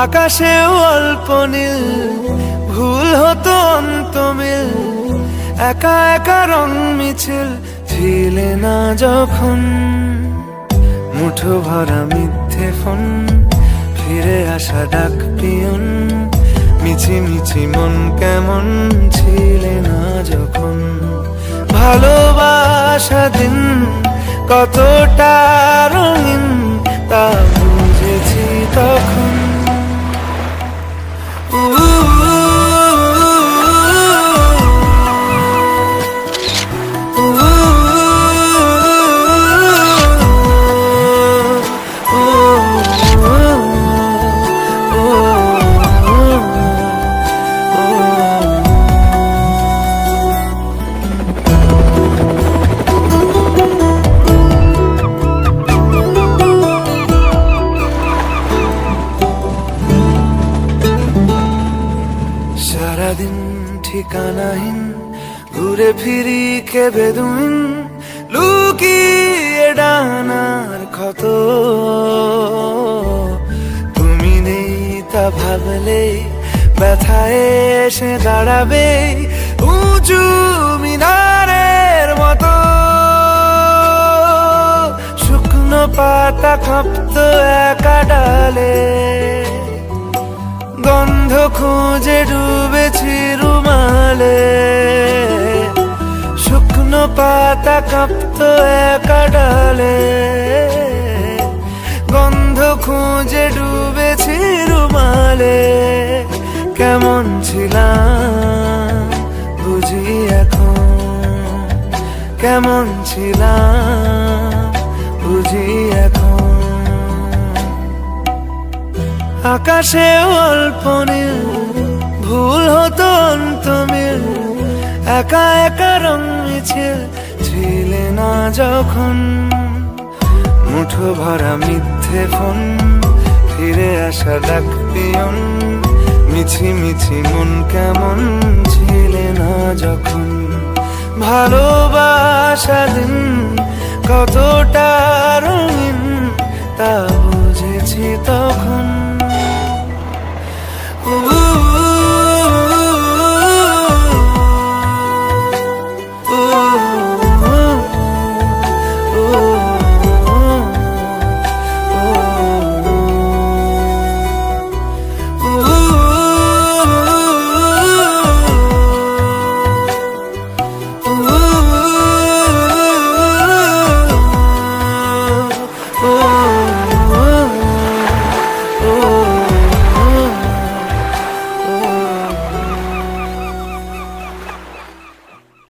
আকাশেও অল্প নীল, ভুল হতো অন্তমিল, একা একা রং মিছিল ছিলে না যখন। মুঠো ভরা মিথ্যে ফোন, ফিরে আসা ডাক পিয়ন, মিছি মিছি মন কেমন ছিলে না যখন। ভালোবাসা দিন কতটা রঙিন তা বুঝেছি তখন। সারাদিন ঠিকানাহীন ঘুরে ফিরি কে বেদুইন, লুকিয়ে ডানার ক্ষত। তুমি নেই তা ভাবলে ব্যথায় এসে দাঁড়াবে উঁচু মিনারের মতো। শুকনো পাতা কাঁপতো একা ডালে, গন্ধ খুঁজে ডুবেছি রুমালে। শুকনো পাতা কাঁপতো একা ডালে, গন্ধ খুঁজে ডুবেছি রুমালে। কেমন ছিলাম বুঝি এখন, কেমন ছিলাম বুঝি এখন। আকাশে অল্প নীল, ভুল হতো অন্তমিল, একা একা রং মিছিল ছিলে না যখন। মুঠো ভরা মিথ্যে ফোন, ফিরে আসা ডাক পিয়ন, মিছি মিছি মন কেমন ছিলে না যখন। ভালোবাসা দিন কতটা রঙিন তা বুঝেছি তখন।